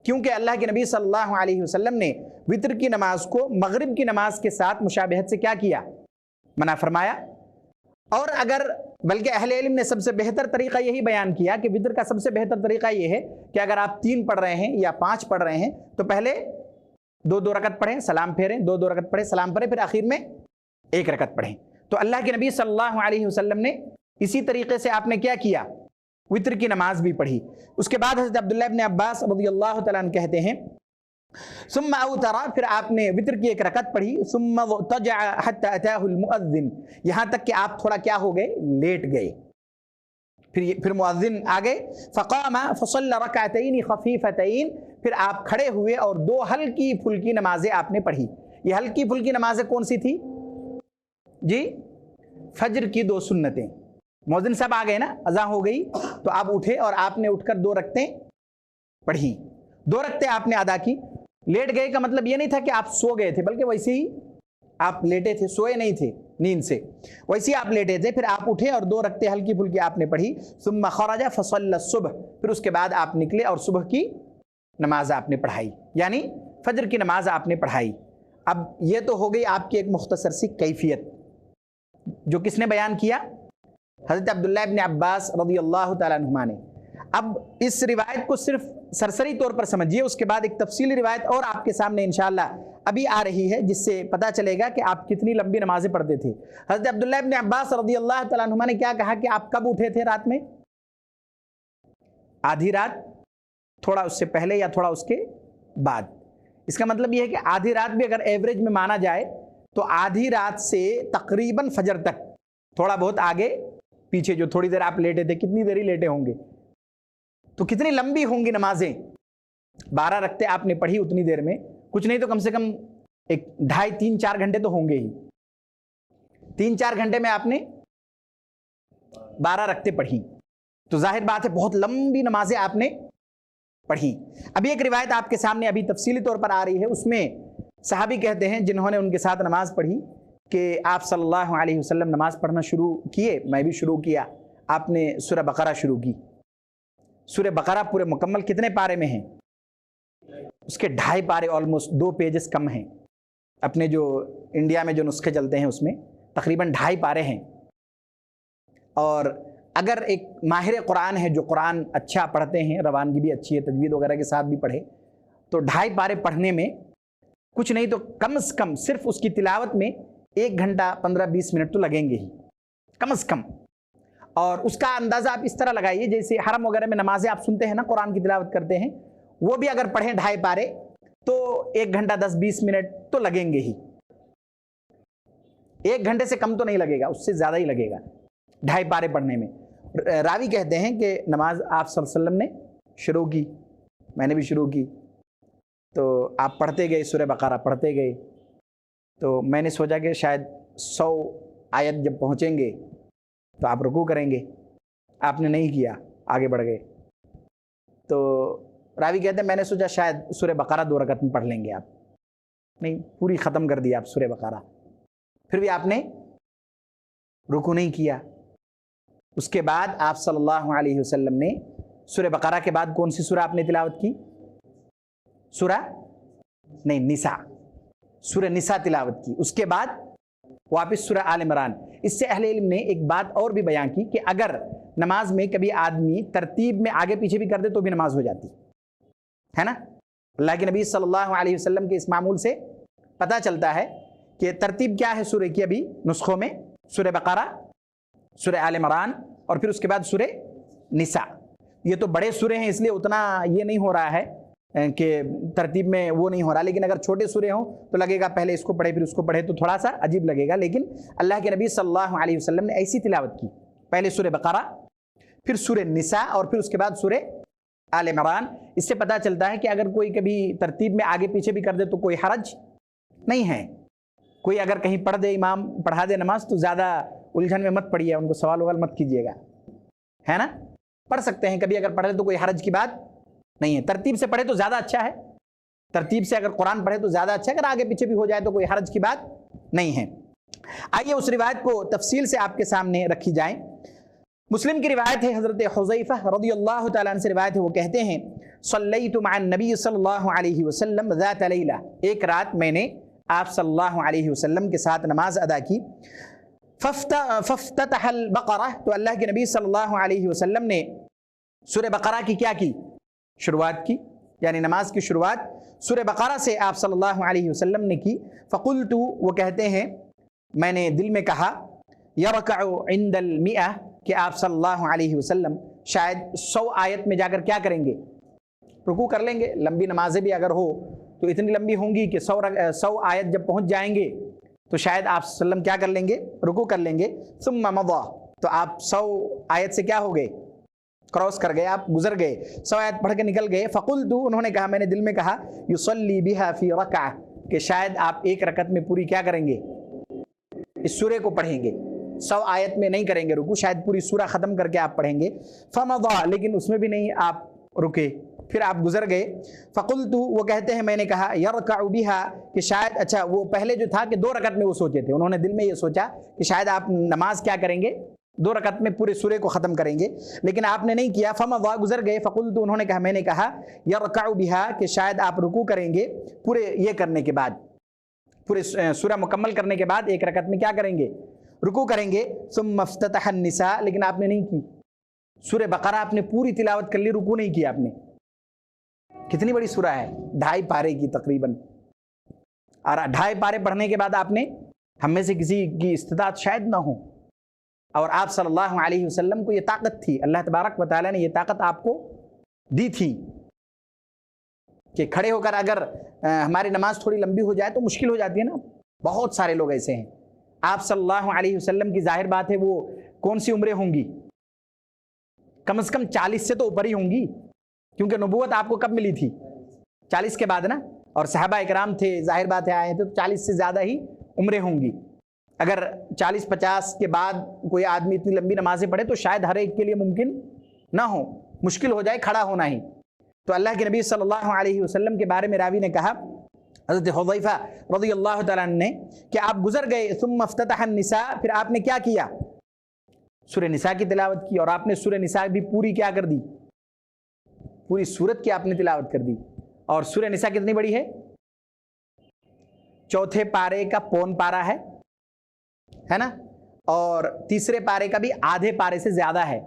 کیونکہ اللہ کے نبی صلی اللہ علیہ وسلم نے وتر کی نماز کو مغرب کی نماز کے ساتھ مشابہت سے کیا کیا؟ منع فرمایا. اور اگر بلکہ اہل علم نے سب سے بہتر طریقہ یہی بیان کیا کہ وتر کا سب سے بہتر طریقہ یہ ہے کہ اگر آپ 3 پڑھ رہے ہیں یا 5 پڑھ رہے ہیں تو پہلے 2 رکعت پڑھیں، سلام پھیریں، 2 رکعت پڑھیں، سلام پڑھیں، پھر آخر میں 1 رکعت پڑھیں. تو اللہ کے نبی صلی اللہ علیہ وسلم نے اسی طریقے سے آپ نے کیا کیا؟ وتر کی نماز بھی پڑھی. اس کے بعد حضرت عبداللہ ابن عباس رضی اللہ تعالیٰ عنہ کہتے ہیں ثم اوتر، پھر آپ نے وتر کی 1 رکعت پڑھی. ثم اضطجع حتى اتاه المؤذن، یہاں تک کہ آپ تھوڑا کیا ہو گئے؟ لیٹ گئے. پھر مؤذن آ گئے. فقام فصلى ركعتين خفيفتين، پھر آپ کھڑے ہوئے اور 2 ہلکی پھلکی نمازیں آپ نے پڑھی. یہ ہلکی پھلکی نمازیں کون سی تھی جی؟ فجر کی 2 سنتیں. مؤذن صاحب آ گئے نا، اذان ہو گئی تو آپ اٹھے اور آپ نے اٹھ کر 2 رکعتیں پڑھی. 2 رکعتیں آپ نے ادا کی. لیٹ گئے کا مطلب یہ نہیں تھا کہ آپ سو گئے تھے، بلکہ ویسے ہی آپ لیٹے تھے، سوئے نہیں تھے نیند سے، ویسے ہی آپ لیٹے تھے. پھر آپ اٹھے اور 2 رکعتیں ہلکی پھلکی آپ نے پڑھی. ثم خرج فصلى الصبح، پھر اس کے بعد آپ نکلے اور صبح کی نماز آپ نے پڑھائی، یعنی فجر کی نماز آپ نے پڑھائی. اب یہ تو ہو گئی آپ کی ایک مختصر سی کیفیت، جو کس نے بیان کیا؟ حضرت عبداللہ ابن عباس رضی اللہ تعالیٰ عنہما نے. اب اس روایت کو صرف سرسری طور پر سمجھیے، اس کے بعد ایک تفصیلی روایت اور آپ کے سامنے انشاءاللہ ابھی آ رہی ہے، جس سے پتہ چلے گا کہ آپ کتنی لمبی نمازیں پڑھتے تھے. حضرت عبداللہ ابن عباس رضی اللہ تعالیٰ عنہما نے کیا کہا کہ آپ کب اٹھے تھے رات میں؟ آدھی رات، تھوڑا اس سے پہلے یا تھوڑا اس کے بعد. اس کا مطلب یہ ہے کہ آدھی رات بھی اگر ایوریج میں مانا جائے تو آدھی رات سے تقریباً فجر تک، تھوڑا بہت آگے پیچھے جو تھوڑی دیر آپ لیٹے تھے، کتنی دیر ہی لیٹے ہوں گے، تو کتنی لمبی ہوں گی نمازیں؟ 12 رکعتیں آپ نے پڑھی اتنی دیر میں، کچھ نہیں تو کم سے کم 2.5 3 4 گھنٹے تو ہوں گے ہی. 3 4 گھنٹے میں آپ نے 12 رکعتیں پڑھی، تو ظاہر بات ہے بہت لمبی نمازیں آپ نے پڑھی. ابھی ایک روایت آپ کے سامنے ابھی تفصیلی طور پر آ رہی ہے، اس میں صحابی کہتے ہیں جنہوں نے ان کے ساتھ نماز پڑھی کہ آپ صلی اللہ علیہ وسلم نماز پڑھنا شروع کیے، میں بھی شروع کیا. آپ نے سورہ بقرہ شروع کی. سورہ بقرہ پورے مکمل کتنے پارے میں ہیں؟ اس کے 2.5 پارے، آلموسٹ 2 پیجز کم ہیں. اپنے جو انڈیا میں جو نسخے چلتے ہیں اس میں تقریباً 2.5 پارے ہیں. اور اگر ایک ماہر قرآن ہے جو قرآن اچھا پڑھتے ہیں، روانگی بھی اچھی ہے، تجوید وغیرہ کے ساتھ بھی پڑھے، تو 2.5 پارے پڑھنے میں کچھ نہیں تو کم از کم صرف اس کی تلاوت میں 1 گھنٹہ 15-20 منٹ تو لگیں گے ہی کم از کم. اور اس کا اندازہ آپ اس طرح لگائیے جیسے حرم وغیرہ میں نمازیں آپ سنتے ہیں نا، قرآن کی تلاوت کرتے ہیں، وہ بھی اگر پڑھیں 2.5 پارے تو 1 گھنٹہ 10-20 منٹ تو لگیں گے ہی. 1 گھنٹے سے کم تو نہیں لگے گا، اس سے زیادہ ہی لگے گا 2.5 پارے پڑھنے میں. راوی کہتے ہیں کہ نماز آپ صلی اللہ علیہ وسلم نے شروع کی، میں نے بھی شروع کی، تو آپ پڑھتے گئے، سورہ بقرہ پڑھتے گئے، تو میں نے سوچا کہ شاید 100 آیت جب پہنچیں گے تو آپ رکوع کریں گے، آپ نے نہیں کیا، آگے بڑھ گئے. تو راوی کہتے ہیں میں نے سوچا شاید سورہ بقرہ 2 رکعت میں پڑھ لیں گے، آپ نہیں، پوری ختم کر دی آپ سورہ بقرہ، پھر بھی آپ نے رکوع نہیں کیا. اس کے بعد آپ صلی اللہ علیہ وسلم نے سورہ بقرہ کے بعد کون سی سورہ آپ نے تلاوت کی؟ سورہ نہیں، نساء، سورہ نساء تلاوت کی. اس کے بعد واپس سورہ آل عمران. اس سے اہل علم نے ایک بات اور بھی بیان کی کہ اگر نماز میں کبھی آدمی ترتیب میں آگے پیچھے بھی کر دے تو بھی نماز ہو جاتی ہے نا. اللہ کے نبی صلی اللہ علیہ وسلم کے اس معمول سے پتہ چلتا ہے کہ ترتیب کیا ہے سورہ کی. ابھی نسخوں میں سورہ بقرہ، سورہ آل عمران اور پھر اس کے بعد سورہ نساء. یہ تو بڑے سورے ہیں اس لیے اتنا یہ نہیں ہو رہا ہے کہ ترتیب میں وہ نہیں ہو رہا، لیکن اگر چھوٹے سورے ہوں تو لگے گا پہلے اس کو پڑھے پھر اس کو پڑھے تو تھوڑا سا عجیب لگے گا. لیکن اللہ کے نبی صلی اللہ علیہ وسلم نے ایسی تلاوت کی، پہلے سورہ بقرہ، پھر سورہ نساء اور پھر اس کے بعد سورہ آل عمران. اس سے پتہ چلتا ہے کہ اگر کوئی کبھی ترتیب میں آگے پیچھے بھی کر دے تو کوئی حرج نہیں ہے. کوئی اگر کہیں پڑھ دے، امام پڑھا دے نماز، تو زیادہ الجھن میں مت پڑھیے، ان کو سوال وغیرہ مت کیجیے گا، ہے نا. پڑھ سکتے ہیں کبھی اگر پڑھے تو کوئی حرج کی بات نہیں ہے. ترتیب سے پڑھے تو زیادہ اچھا ہے، ترتیب سے اگر قرآن پڑھے تو زیادہ اچھا ہے، اگر آگے پیچھے بھی ہو جائے تو کوئی حرج کی بات نہیں ہے. آئیے اس روایت کو تفصیل سے آپ کے سامنے رکھی جائیں. مسلم کی روایت ہے، حضرت حذیفہ رضی اللہ تعالیٰ عنہ سے روایت ہے، وہ کہتے ہیں صلیت مع النبی صلی اللہ علیہ وسلم ذات لیلہ، ایک رات میں نے آپ صلی اللہ علیہ وسلم کے ساتھ نماز ادا کی. فافتتح البقرہ، تو اللہ کے نبی صلی اللہ علیہ وسلم نے سورہ بقرہ کی کیا کی؟ شروعات کی، یعنی نماز کی شروعات سورہ بقرہ سے آپ صلی اللہ علیہ وسلم نے کی. فقلت، وہ کہتے ہیں میں نے دل میں کہا، یرکع عند المئہ، کہ آپ صلی اللہ علیہ وسلم شاید 100 آیت میں جا کر کیا کریں گے؟ رکوع کر لیں گے. لمبی نمازیں بھی اگر ہو تو اتنی لمبی ہوں گی کہ 100 آیت جب پہنچ جائیں گے تو شاید آپ صلی اللہ علیہ وسلم کیا کر لیں گے؟ رکوع کر لیں گے. ثم مضى، تو آپ 100 آیت سے کیا ہو گئے؟ کراس کر گئے، آپ گزر گئے، 100 آیت پڑھ کے نکل گئے. فقلت، انہوں نے کہا، میں نے دل میں کہا، یصلی بها فی رکعہ، کہ شاید آپ ایک رکعت میں پوری کیا کریں گے؟ اس سورے کو پڑھیں گے. 100 آیت میں نہیں کریں گے رکوع، شاید پوری سورہ ختم کر کے آپ پڑھیں گے. فمضى، لیکن اس میں بھی نہیں آپ رکے، پھر آپ گزر گئے. فقلت، وہ کہتے ہیں میں نے کہا، یرکع بها، کہ شاید، اچھا وہ پہلے جو تھا کہ 2 رکعت میں وہ سوچے تھے، انہوں نے دل میں یہ سوچا کہ شاید آپ نماز کیا کریں گے؟ 2 رکعت میں پورے سورے کو ختم کریں گے، لیکن آپ نے نہیں کیا. فمضى، گزر گئے. فقلت، انہوں نے کہا، میں نے کہا، یرکع بها، کہ شاید آپ رکوع کریں گے پورے یہ کرنے کے بعد، پورے سورہ مکمل کرنے کے بعد 1 رکعت میں کیا کریں گے؟ رکوع کریں گے. ثم افتتح النساء، لیکن آپ نے نہیں کی. سورہ بقرہ آپ نے پوری تلاوت کر لی، رکوع نہیں کیا آپ نے. کتنی بڑی سورہ ہے، 2.5 پارے کی تقریباً، اور 2.5 پارے پڑھنے کے بعد آپ نے، ہم میں سے کسی کی استطاعت شاید نہ ہو، اور آپ صلی اللہ علیہ وسلم کو یہ طاقت تھی، اللہ تبارک و تعالیٰ نے یہ طاقت آپ کو دی تھی کہ کھڑے ہو کر اگر ہماری نماز تھوڑی لمبی ہو جائے تو مشکل ہو جاتی ہے نا. بہت سارے لوگ ایسے ہیں. آپ صلی اللہ علیہ وسلم کی ظاہر بات ہے وہ کون سی عمریں ہوں گی؟ کم از کم 40 سے تو اوپر ہی ہوں گی، کیونکہ نبوت آپ کو کب ملی تھی؟ 40 کے بعد نا. اور صحابہ اکرام تھے، ظاہر بات ہے آئے تھے، تو 40 سے زیادہ ہی عمریں ہوں گی. اگر 40-50 کے بعد کوئی آدمی اتنی لمبی نمازیں پڑھے تو شاید ہر ایک کے لیے ممکن نہ ہو، مشکل ہو جائے کھڑا ہونا ہی. تو اللہ کے نبی صلی اللہ علیہ وسلم کے بارے میں راوی نے کہا، حضرت حذیفہ رضی اللہ تعالیٰ عنہ نے، کہ آپ گزر گئے. ثم افتتح النساء، پھر آپ نے کیا کیا؟ سورہ نساء کی تلاوت کی، اور آپ نے سورہ نساء بھی پوری کیا کر دی؟ پوری سورت کی آپ نے تلاوت کر دی. اور سورہ نساء کتنی بڑی ہے؟ 4 پارے کا پون پارا ہے نا. اور تیسرے پارے کا بھی آدھے پارے سے زیادہ ہے،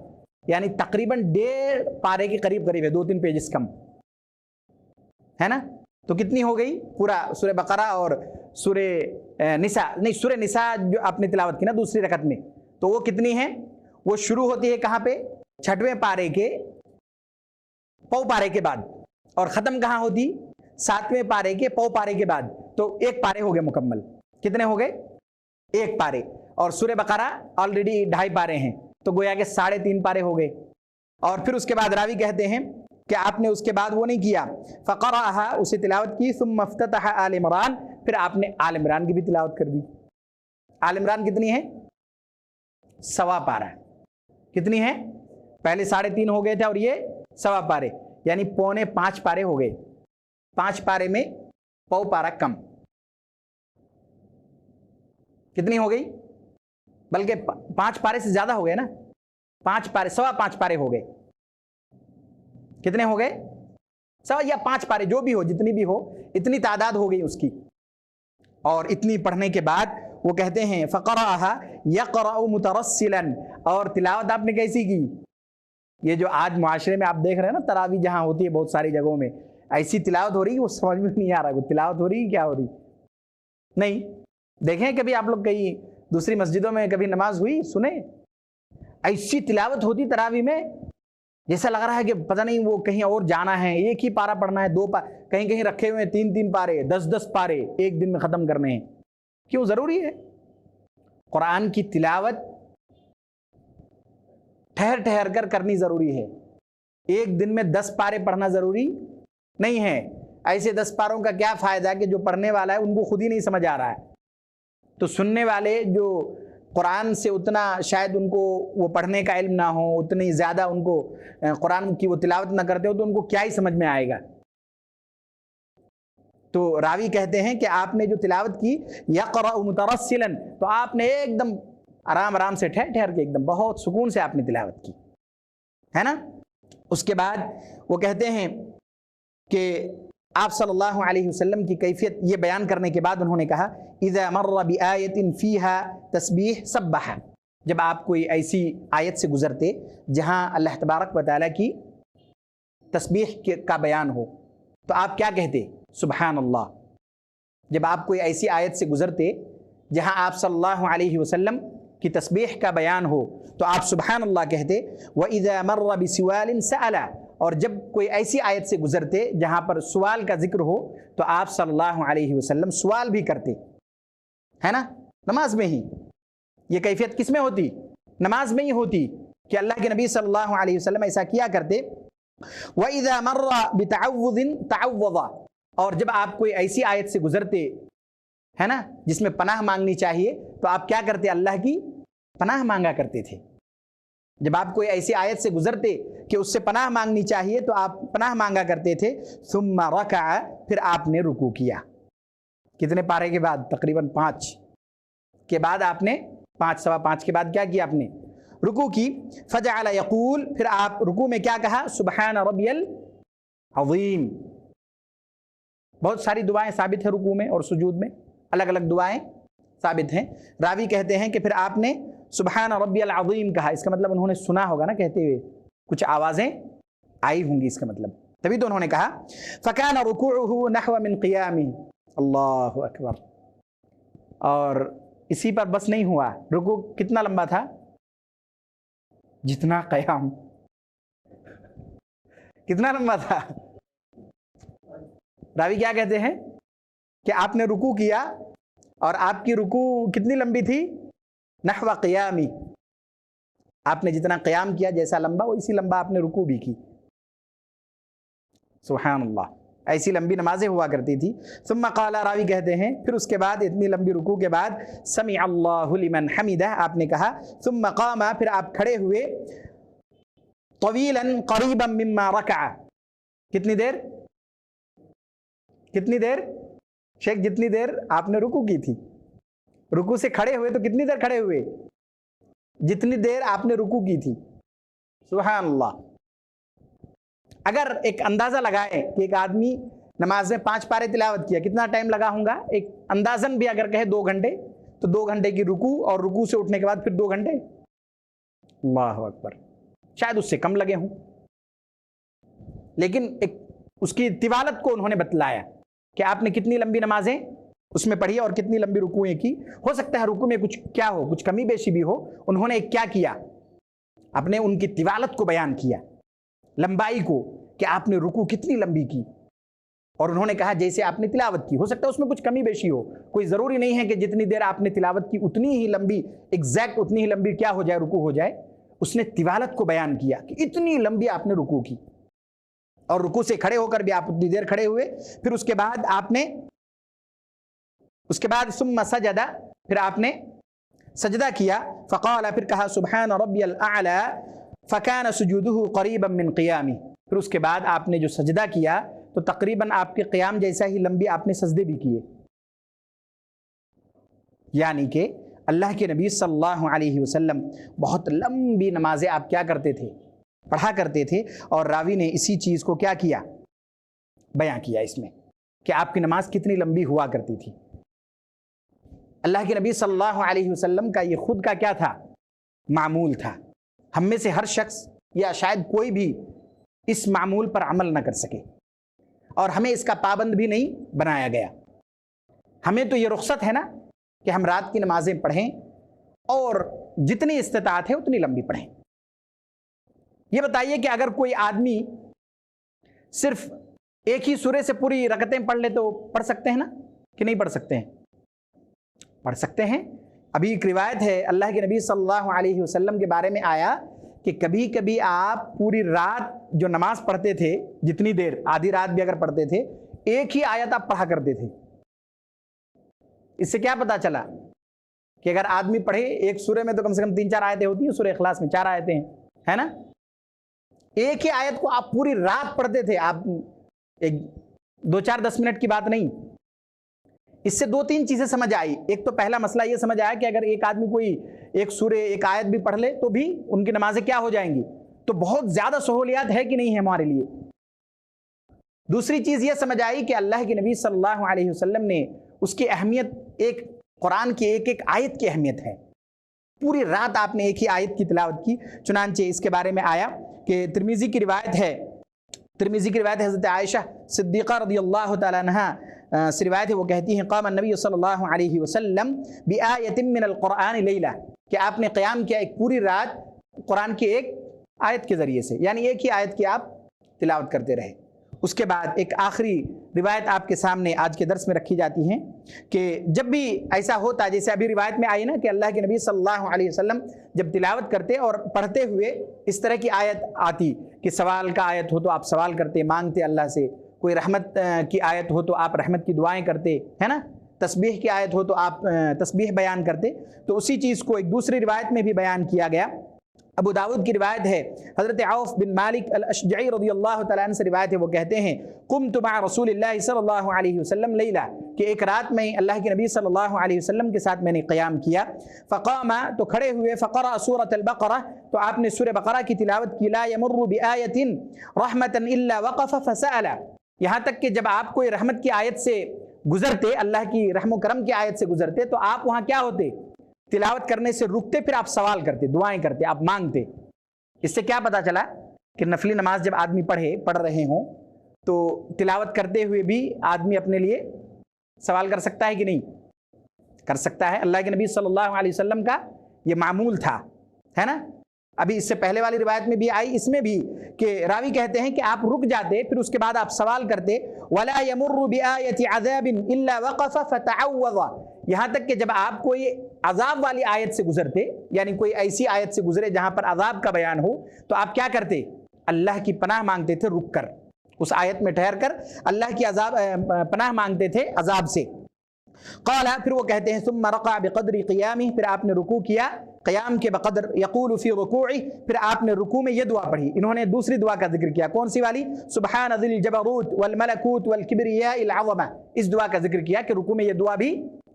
یعنی تقریباً 1.5 پارے کے قریب قریب ہے، 2-3 پیجز کم ہے نا. تو کتنی ہو گئی پورا سورہ بقرہ اور سورہ نساء، نہیں سورہ نساء جو آپ نے تلاوت کی نا دوسری رکعت میں، تو وہ کتنی ہے؟ وہ شروع ہوتی ہے کہاں پہ؟ 6ویں پارے کے پو پارے کے بعد، اور ختم کہاں ہوتی؟ 7ویں پارے کے پو پارے کے بعد. تو 1 پارے ہو گئے مکمل. کتنے ہو گئے؟ 1 پارے. اور سورہ بقرہ آلریڈی 2.5 پارے ہیں، تو گویا کہ 3.5 پارے ہو گئے. اور پھر اس کے بعد راوی کہتے ہیں کہ آپ نے اس کے بعد وہ نہیں کیا، فقرأها، اسے تلاوت کی، ثم افتتح آل عمران، پھر آپ نے آل عمران کی بھی تلاوت کر دی. آل عمران کتنی ہے؟ 1.25 پارہ. کتنی ہے؟ پہلے 3.5 ہو گئے تھے اور یہ 1.25 پارے، یعنی 4.25 پارے ہو گئے. 5 پارے میں پو پارہ کم. کتنی ہو گئی؟ بلکہ 5 پارے سے زیادہ ہو گئے نا، 5 پارے 5.25 پارے ہو گئے. کتنے ہو گئے؟ 1.25 یا 5 پارے، جو بھی ہو، جتنی بھی ہو، اتنی تعداد ہو گئی اس کی. اور اتنی پڑھنے کے بعد وہ کہتے ہیں فقرأها يقرأ مترسلا، اور تلاوت آپ نے کیسی کی؟ یہ جو آج معاشرے میں آپ دیکھ رہے ہیں نا تراویح جہاں ہوتی ہے بہت ساری جگہوں میں، ایسی تلاوت ہو رہی ہے وہ سمجھ میں نہیں آ رہا ہے تلاوت ہو رہی ہے کیا ہو رہی نہیں. دیکھیں کبھی آپ لوگ کہیں دوسری مسجدوں میں کبھی نماز ہوئی سنیں، ایسی تلاوت ہوتی تراویح میں جیسا لگ رہا ہے کہ پتہ نہیں وہ کہیں اور جانا ہے، 1 ہی پارہ پڑھنا ہے، 2 کہیں کہیں رکھے ہوئے 3 پارے، 10 پارے ایک دن میں ختم کرنے ہیں. کیوں ضروری ہے؟ قرآن کی تلاوت ٹھہر ٹھہر کر کرنی ضروری ہے. ایک دن میں 10 پارے پڑھنا ضروری نہیں ہے. ایسے 10 پاروں کا کیا فائدہ کہ جو پڑھنے والا ہے ان کو خود ہی نہیں سمجھ آ رہا ہے، تو سننے والے جو قرآن سے اتنا شاید ان کو وہ پڑھنے کا علم نہ ہو، اتنی زیادہ ان کو قرآن کی وہ تلاوت نہ کرتے ہو، تو ان کو کیا ہی سمجھ میں آئے گا. تو راوی کہتے ہیں کہ آپ نے جو تلاوت کی یقرأ مترسلا، تو آپ نے ایک دم آرام آرام سے ٹھہر ٹھہر کے ایک دم بہت سکون سے آپ نے تلاوت کی ہے نا. اس کے بعد وہ کہتے ہیں کہ آپ صلی اللہ علیہ وسلم کی کیفیت یہ بیان کرنے کے بعد انہوں نے کہا اذا مر بآیت فیہا تسبیح سبح، جب آپ کوئی ایسی آیت سے گزرتے جہاں اللہ تبارک و تعالیٰ کی تسبیح کا بیان ہو، تو آپ کیا کہتے؟ سبحان اللہ. جب آپ کوئی ایسی آیت سے گزرتے جہاں آپ صلی اللہ علیہ وسلم کی تسبیح کا بیان ہو تو آپ سبحان اللہ کہتے. وَإِذَا مَرَّ بِسُوَالٍ سَأَلَ، اور جب کوئی ایسی آیت سے گزرتے جہاں پر سوال کا ذکر ہو تو آپ صلی اللہ علیہ وسلم سوال بھی کرتے ہے نا، نماز میں ہی. یہ کیفیت کس میں ہوتی؟ نماز میں ہی ہوتی کہ اللہ کے نبی صلی اللہ علیہ وسلم ایسا کیا کرتے. وَإِذَا مَرَّ بِتَعَوُّذٍ تَعَوَّضَ، اور جب آپ کوئی ایسی آیت سے گزرتے ہے نا جس میں پناہ مانگنی چاہیے تو آپ کیا کرتے؟ اللہ کی پناہ مانگا کرتے تھے. جب آپ کوئی ایسی آیت سے گزرتے کہ اس سے پناہ مانگنی چاہیے تو آپ پناہ مانگا کرتے تھے. ثم رکع، پھر آپ نے رکوع کیا. کتنے پارے کے بعد؟ تقریباً 5 کے بعد آپ نے 5 کے بعد کیا کیا؟ آپ نے رکوع کی. فجعل یقول، پھر آپ رکوع میں کیا کہا؟ سبحان ربی العظیم. بہت ساری دعائیں ثابت ہیں رکوع میں اور سجود میں، الگ الگ دعائیں ثابت ہیں. راوی کہتے ہیں کہ پھر آپ نے سبحان ربی العظیم کہا. اس کا مطلب انہوں نے سنا ہوگا نا کہتے ہوئے، کچھ آوازیں آئی ہوں گی اس کا مطلب، تبھی تو انہوں نے کہا. فکان رکوعہ نحو من قیامہ. اللہ اکبر. اور اسی پر بس نہیں ہوا، رکوع کتنا لمبا تھا؟ جتنا قیام. کتنا لمبا تھا؟ راوی کیا کہتے ہیں کہ آپ نے رکوع کیا اور آپ کی رکوع کتنی لمبی تھی؟ نحو قیامی. آپ نے جتنا قیام کیا جیسا لمبا، وہ اسی لمبا آپ نے رکوع بھی کی. سبحان اللہ. ایسی لمبی نمازیں ہوا کرتی تھی. ثم قال، راوی کہتے ہیں پھر اس کے بعد اتنی لمبی رکوع کے بعد سمع اللہ لمن حمدہ آپ نے کہا. ثم قام، پھر آپ کھڑے ہوئے. طویلا قریبا مما رکع. کتنی دیر؟ کتنی دیر شیخ؟ جتنی دیر آپ نے رکوع کی تھی. رکوع سے کھڑے ہوئے تو کتنی دیر کھڑے ہوئے؟ جتنی دیر آپ نے رکوع کی تھی. سبحان اللہ. اگر ایک اندازہ لگائے کہ ایک آدمی نماز میں 5 پارے تلاوت کیا، کتنا ٹائم لگا ہوں گا؟ ایک اندازاً بھی اگر کہے 2 گھنٹے تو 2 گھنٹے کی رکوع اور رکوع سے اٹھنے کے بعد پھر 2 گھنٹے، اللہ اکبر، شاید اس سے کم لگے ہوں، لیکن ایک اس کی طوالت کو انہوں نے بتلایا کہ آپ نے کتنی لمبی نمازیں اس میں پڑھی اور کتنی لمبی رکوعیں کی. ہو سکتا ہے رکوع میں کچھ کیا ہو، کچھ کمی بیشی بھی ہو. انہوں نے کیا کیا، اپنے ان کی طوالت کو بیان کیا، لمبائی کو، کہ آپ نے رکوع کتنی لمبی کی، اور انہوں نے کہا جیسے آپ نے تلاوت کی. ہو سکتا ہے اس میں کچھ کمی بیشی ہو، کوئی ضروری نہیں ہے کہ جتنی دیر آپ نے تلاوت کی اتنی ہی لمبی، ایگزیکٹ اتنی ہی لمبی کیا ہو جائے، رکوع ہو جائے. اس نے طوالت کو بیان کیا کہ اتنی لمبی آپ نے رکوع کی، اور رکوع سے کھڑے ہو کر بھی آپ اتنی دیر کھڑے ہوئے. پھر اس کے بعد آپ نے ثم سجد، پھر آپ نے سجدہ کیا. فقال، پھر کہا سبحان ربی الاعلی فکان سجودہ قریبا من قیامی. پھر اس کے بعد آپ نے جو سجدہ کیا تو تقریباً آپ کے قیام جیسا ہی لمبی آپ نے سجدے بھی کیے. یعنی کہ اللہ کے نبی صلی اللہ علیہ وسلم بہت لمبی نمازیں آپ کیا کرتے تھے، پڑھا کرتے تھے. اور راوی نے اسی چیز کو کیا کیا، بیان کیا اس میں کہ آپ کی نماز کتنی لمبی ہوا کرتی تھی. اللہ کے نبی صلی اللہ علیہ وسلم کا یہ خود کا کیا تھا، معمول تھا. ہم میں سے ہر شخص یا شاید کوئی بھی اس معمول پر عمل نہ کر سکے، اور ہمیں اس کا پابند بھی نہیں بنایا گیا. ہمیں تو یہ رخصت ہے نا کہ ہم رات کی نمازیں پڑھیں اور جتنی استطاعت ہے اتنی لمبی پڑھیں. یہ بتائیے کہ اگر کوئی آدمی صرف ایک ہی سورے سے پوری رکعتیں پڑھ لے تو پڑھ سکتے ہیں نا کہ نہیں پڑھ سکتے ہیں؟ پڑھ سکتے ہیں. ابھی ایک روایت ہے اللہ کے نبی صلی اللہ علیہ وسلم کے بارے میں آیا کہ کبھی کبھی آپ پوری رات جو نماز پڑھتے تھے، جتنی دیر، آدھی رات بھی اگر پڑھتے تھے، ایک ہی آیت آپ پڑھا کرتے تھے. اس سے کیا پتا چلا کہ اگر آدمی پڑھے ایک سورے میں تو کم سے کم 3-4 آیتیں ہوتی ہیں، سورہ اخلاص میں 4 آیتیں ہیں، ہے نا. ایک ہی آیت کو آپ پوری رات پڑھتے تھے، آپ ایک 2-4-10 منٹ کی بات نہیں. اس سے 2-3 چیزیں سمجھ آئی. ایک تو پہلا مسئلہ یہ سمجھ آیا کہ اگر ایک آدمی کوئی ایک سورے ایک آیت بھی پڑھ لے تو بھی ان کی نمازیں کیا ہو جائیں گی، تو بہت زیادہ سہولیات ہے کہ نہیں ہے ہمارے لیے. دوسری چیز یہ سمجھ آئی کہ اللہ کے نبی صلی اللہ علیہ وسلم نے اس کی اہمیت، ایک قرآن کی ایک ایک آیت کی اہمیت ہے. پوری رات آپ نے ایک ہی آیت کی تلاوت کی. چنانچہ اس کے بارے میں آیا کہ ترمذی کی روایت ہے حضرت عائشہ صدیقہ رضی اللہ تعالیٰ عنہا سے روایت ہے، وہ کہتی ہیں قام النبی صلی اللہ علیہ وسلم بآیۃ من القرآن لیلہ، کہ آپ نے قیام کیا ایک پوری رات قرآن کی ایک آیت کے ذریعے سے، یعنی ایک ہی آیت کی آپ تلاوت کرتے رہے. اس کے بعد ایک آخری روایت آپ کے سامنے آج کے درس میں رکھی جاتی ہیں کہ جب بھی ایسا ہوتا، جیسے ابھی روایت میں آئی نا کہ اللہ کے نبی صلی اللہ علیہ وسلم جب تلاوت کرتے اور پڑھتے ہوئے اس طرح کی آیت آتی کہ سوال کا آیت ہو تو آپ سوال کرتے، مانگتے اللہ سے، کوئی رحمت کی آیت ہو تو آپ رحمت کی دعائیں کرتے، ہے نا، تسبیح کی آیت ہو تو آپ تسبیح بیان کرتے. تو اسی چیز کو ایک دوسری روایت میں بھی بیان کیا گیا. ابو داؤد کی روایت ہے، حضرت عوف بن مالک الاشجعی رضی اللہ تعالیٰ عنہ سے روایت ہے، وہ کہتے ہیں قمت مع رسول اللہ صلی اللہ علیہ وسلم لیلہ، کہ ایک رات میں اللہ کے نبی صلی اللہ علیہ وسلم کے ساتھ میں نے قیام کیا. فقام، تو کھڑے ہوئے، فقرأ سورة البقرہ، تو آپ نے سورہ بقرہ کی تلاوت کی. لا يمر بآیۃ رحمۃ الا وقف فسأل، یہاں تک کہ جب آپ کوئی رحمت کی آیت سے گزرتے، اللہ کی رحم و کرم کی آیت سے گزرتے، تو آپ وہاں کیا ہوتے، تلاوت کرنے سے رکتے، پھر آپ سوال کرتے، دعائیں کرتے، آپ مانگتے. اس سے کیا پتا چلا کہ نفلی نماز جب آدمی پڑھ رہے ہوں تو تلاوت کرتے ہوئے بھی آدمی اپنے لیے سوال کر سکتا ہے کہ نہیں کر سکتا ہے. اللہ کے نبی صلی اللہ علیہ وسلم کا یہ معمول تھا، ہے نا. ابھی اس سے پہلے والی روایت میں بھی آئی، اس میں بھی کہ راوی کہتے ہیں کہ آپ رک جاتے، پھر اس کے بعد آپ سوال کرتے. وَلَا يَمُرُّ بِآيَةِ عَذَابٍ إِلَّا وَقَفَ فَتَعَوَّضَ، یہاں تک کہ جب آپ کوئی عذاب والی آیت سے گزرتے، یعنی کوئی ایسی آیت سے گزرے جہاں پر عذاب کا بیان ہو، تو آپ کیا کرتے، اللہ کی پناہ مانگتے تھے، رک کر اس آیت میں ٹھہر کر اللہ کی پناہ مانگتے تھے عذاب سے. قال، پھر وہ کہتے ہیں ثم رقع بقدر قیامہ، پھر آپ نے رکوع کیا قیام کے بقدر. یقول فی رکوعہ، پھر آپ نے رکوع میں یہ دعا پڑھی. انہوں نے دوسری دعا کا ذکر کیا، کون سی والی، سبحان ذی الجبروت والملکوت والکبریاء العظمہ. اس دعا کا ذکر کیا کہ رکوع میں یہ دعا بھی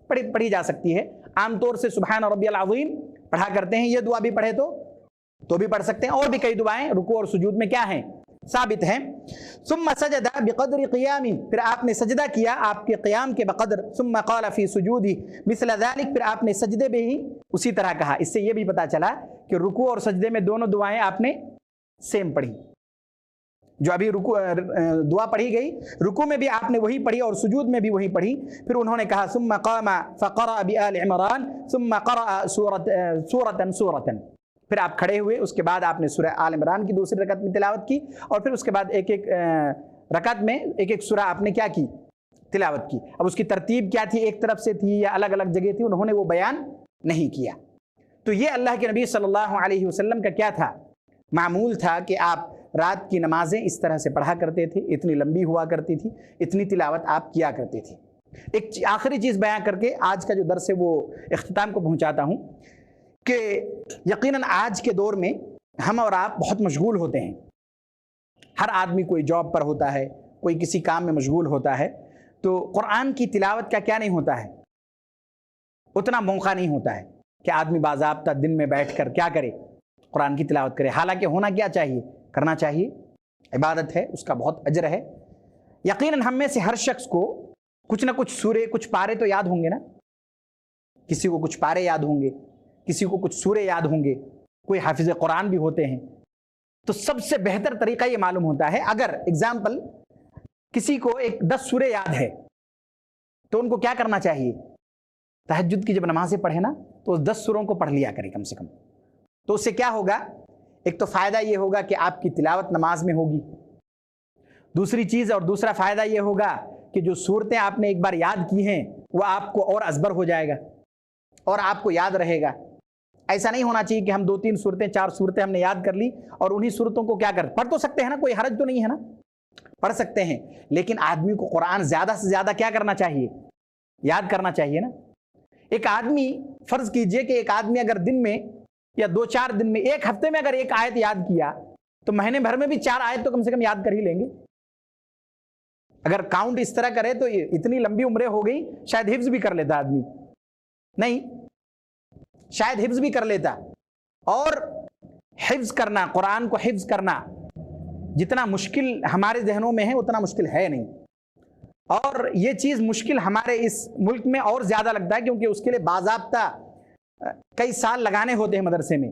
پڑھی جا سکتی ہے. عام طور سے سبحان ربی العظیم پڑھا کرتے ہیں، یہ دعا بھی پڑھے تو بھی پڑھ سکتے ہیں. اور بھی کئی دعائیں رکوع اور سجود میں کیا ہیں، ثابت ہیں. ثم سجد بقدر قیام، پھر آپ نے سجدہ کیا آپ کے قیام کے بقدر. ثم قال فی سجودی مثل ذلك، پھر آپ نے سجدے میں ہی اسی طرح کہا. اس سے یہ بھی پتہ چلا کہ رکوع اور سجدے میں دونوں دعائیں آپ نے سیم پڑھی. جو ابھی دعا پڑھی گئی رکوع میں بھی آپ نے وہی پڑھی اور سجود میں بھی وہی پڑھی. پھر انہوں نے کہا ثم قام فقرأ بآل عمران ثم قرأ سورة، پھر آپ کھڑے ہوئے، اس کے بعد آپ نے سورہ آل عمران کی دوسری رکعت میں تلاوت کی، اور پھر اس کے بعد ایک ایک رکعت میں ایک ایک سورہ آپ نے کیا کی؟ تلاوت کی. اب اس کی ترتیب کیا تھی، ایک طرف سے تھی یا الگ الگ جگہ تھی، انہوں نے وہ بیان نہیں کیا. تو یہ اللہ کے نبی صلی اللہ علیہ وسلم کا کیا تھا؟ معمول تھا کہ آپ رات کی نمازیں اس طرح سے پڑھا کرتے تھے، اتنی لمبی ہوا کرتی تھی، اتنی تلاوت آپ کیا کرتے تھے. ایک آخری چیز بیان کر کے آج کا جو درس ہے وہ اختتام کو پہنچاتا ہوں کہ یقیناً آج کے دور میں ہم اور آپ بہت مشغول ہوتے ہیں. ہر آدمی کوئی جاب پر ہوتا ہے، کوئی کسی کام میں مشغول ہوتا ہے، تو قرآن کی تلاوت کا کیا نہیں ہوتا ہے؟ اتنا موقع نہیں ہوتا ہے کہ آدمی باضابطہ دن میں بیٹھ کر کیا کرے؟ قرآن کی تلاوت کرے. حالانکہ ہونا کیا چاہیے؟ کرنا چاہیے. عبادت ہے، اس کا بہت اجر ہے. یقیناً ہم میں سے ہر شخص کو کچھ نہ کچھ سورے، کچھ پارے تو یاد ہوں گے نا. کسی کو کچھ پارے یاد ہوں گے، کسی کو کچھ سورے یاد ہوں گے، کوئی حافظ قرآن بھی ہوتے ہیں. تو سب سے بہتر طریقہ یہ معلوم ہوتا ہے، اگر اگزامپل کسی کو 10 سورے یاد ہے تو ان کو کیا کرنا چاہیے؟ تہجد کی جب نمازیں پڑھے نا تو اس 10 سوروں کو پڑھ لیا کرے کم سے کم. تو اس سے کیا ہوگا؟ ایک تو فائدہ یہ ہوگا کہ آپ کی تلاوت نماز میں ہوگی. دوسری چیز اور دوسرا فائدہ یہ ہوگا کہ جو صورتیں آپ نے ایک بار یاد کی ہیں وہ آپ کو اور ازبر ہو جائے گا اور آپ کو یاد رہے گا. ایسا نہیں ہونا چاہیے کہ ہم 2-3 صورتیں 4 صورتیں ہم نے یاد کر لی اور انہی صورتوں کو کیا پڑھ تو سکتے ہیں نا، کوئی حرج تو نہیں ہے نا، پڑھ سکتے ہیں. لیکن آدمی کو قرآن زیادہ سے زیادہ کیا کرنا چاہیے؟ یاد کرنا چاہیے نا. ایک آدمی، فرض کیجئے کہ ایک آدمی اگر دن میں یا 2-4 دن میں، ایک ہفتے میں اگر ایک آیت یاد کیا تو مہینے بھر میں بھی 4 آیت تو کم سے کم یاد کر ہی لیں گے. اگر کاؤنٹ اس طرح کرے تو اتنی لمبی عمریں ہو گئی، شاید حفظ بھی کر لیتا آدمی. نہیں، شاید حفظ بھی کر لیتا. اور حفظ کرنا، قرآن کو حفظ کرنا جتنا مشکل ہمارے ذہنوں میں ہے اتنا مشکل ہے نہیں. اور یہ چیز مشکل ہمارے اس ملک میں اور زیادہ لگتا ہے کیونکہ اس کے لیے باضابطہ کئی سال لگانے ہوتے ہیں مدرسے میں.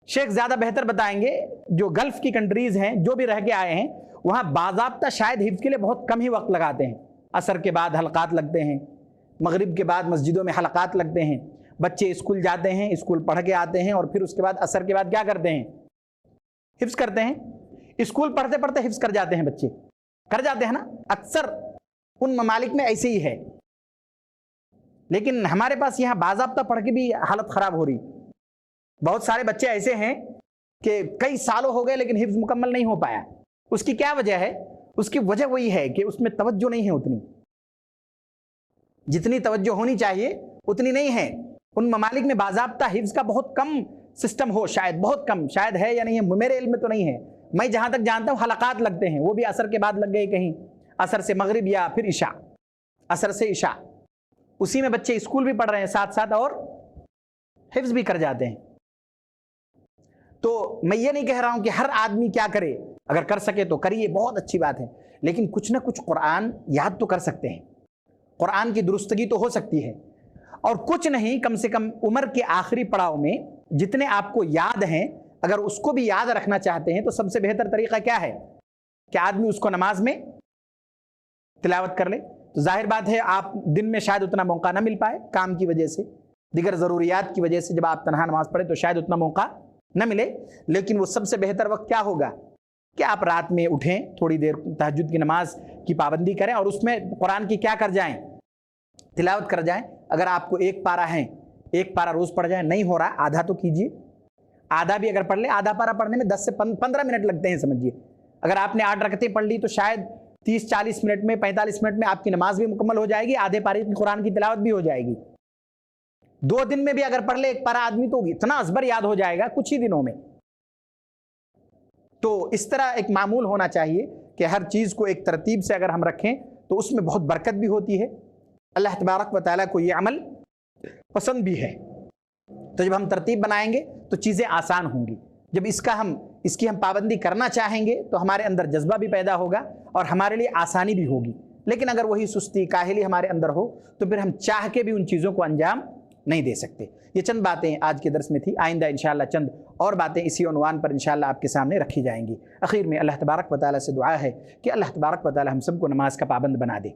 شیخ زیادہ بہتر بتائیں گے، جو گلف کی کنٹریز ہیں، جو بھی رہ کے آئے ہیں، وہاں باضابطہ شاید حفظ کے لیے بہت کم ہی وقت لگاتے ہیں. عصر کے بعد حلقات لگتے ہیں، مغرب کے بعد مسجدوں میں حلقات لگتے ہیں، بچے اسکول جاتے ہیں، اسکول پڑھ کے آتے ہیں، اور پھر اس کے بعد عصر کے بعد کیا کرتے ہیں؟ حفظ کرتے ہیں. اسکول پڑھتے پڑھتے حفظ کر جاتے ہیں بچے، کر جاتے ہیں نا. اکثر ان ممالک میں ایسے ہی ہے. لیکن ہمارے پاس یہاں باضابطہ پڑھ کے بھی حالت خراب ہو رہی. بہت سارے بچے ایسے ہیں کہ کئی سالوں ہو گئے لیکن حفظ مکمل نہیں ہو پایا. اس کی کیا وجہ ہے؟ اس کی وجہ وہی ہے کہ اس میں توجہ نہیں ہے اتنی، جتنی توجہ ہونی چاہیے اتنی نہیں ہے. ان ممالک میں باضابطہ حفظ کا بہت کم سسٹم ہو، شاید بہت کم، شاید ہے یا نہیں ہے، میرے علم میں تو نہیں ہے. میں جہاں تک جانتا ہوں حلقات لگتے ہیں، وہ بھی عصر کے بعد لگ گئے، کہیں عصر سے مغرب یا پھر عشاء، عصر سے عشاء. اسی میں بچے اسکول بھی پڑھ رہے ہیں ساتھ ساتھ اور حفظ بھی کر جاتے ہیں. تو میں یہ نہیں کہہ رہا ہوں کہ ہر آدمی کیا کرے، اگر کر سکے تو کریے، بہت اچھی بات ہے. لیکن کچھ نہ کچھ قرآن یاد تو کر سکتے ہیں، قرآن کی درستگی تو ہو سکتی ہے. اور کچھ نہیں، کم سے کم عمر کے آخری پڑاؤ میں جتنے آپ کو یاد ہیں، اگر اس کو بھی یاد رکھنا چاہتے ہیں تو سب سے بہتر طریقہ کیا ہے کہ آدمی اس کو نماز میں تلاوت کر لے. تو ظاہر بات ہے آپ دن میں شاید اتنا موقع نہ مل پائے، کام کی وجہ سے، دیگر ضروریات کی وجہ سے، جب آپ تنہا نماز پڑھیں تو شاید اتنا موقع نہ ملے. لیکن وہ سب سے بہتر وقت کیا ہوگا کہ آپ رات میں اٹھیں، تھوڑی دیر تہجد کی نماز کی پابندی کریں اور اس میں قرآن کی کیا کر جائیں؟ تلاوت کر جائیں. اگر آپ کو 1 پارہ ہے، 1 پارہ روز پڑھ جائیں. نہیں ہو رہا آدھا تو کیجیے، آدھا بھی اگر پڑھ لیں. آدھا پارہ پڑھنے میں 10 سے 15 منٹ لگتے ہیں سمجھیے. اگر آپ نے 8 رکعتیں پڑھ لی تو شاید 30-40 منٹ میں، 45 منٹ میں آپ کی نماز بھی مکمل ہو جائے گی، آدھے پارے کی قرآن کی تلاوت بھی ہو جائے گی. 2 دن میں بھی اگر پڑھ لے 1 پارہ آدمی تو اتنا ازبر یاد ہو جائے گا کچھ ہی دنوں میں. تو اس طرح ایک معمول ہونا چاہیے کہ ہر چیز کو ایک ترتیب سے اگر ہم رکھیں تو اس میں بہت برکت بھی ہوتی ہے. اللہ تبارک و تعالیٰ کو یہ عمل پسند بھی ہے. تو جب ہم ترتیب بنائیں گے تو چیزیں آسان ہوں گی. جب اس کا ہم اس کی ہم پابندی کرنا چاہیں گے تو ہمارے اندر جذبہ بھی پیدا ہوگا اور ہمارے لیے آسانی بھی ہوگی، لیکن اگر وہی سستی کاہلی ہمارے اندر ہو تو پھر ہم چاہ کے بھی ان چیزوں کو انجام نہیں دے سکتے۔ یہ چند باتیں آج کے درس میں تھی، آئندہ انشاءاللہ چند اور باتیں اسی عنوان پر انشاءاللہ آپ کے سامنے رکھی جائیں گی۔ اخیر میں اللہ تبارک و تعالیٰ سے دعا ہے کہ اللہ تبارک و تعالیٰ ہم سب کو نماز کا پابند بنا دے۔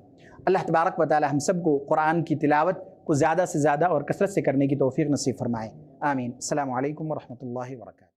اللہ تبارک و تعالیٰ ہم سب کو قرآن کی تلاوت کو زیادہ سے زیادہ اور کثرت سے کرنے کی توفیق نصیب فرمائے، آمین۔ السلام علیکم ورحمۃ اللہ وبرکاتہ۔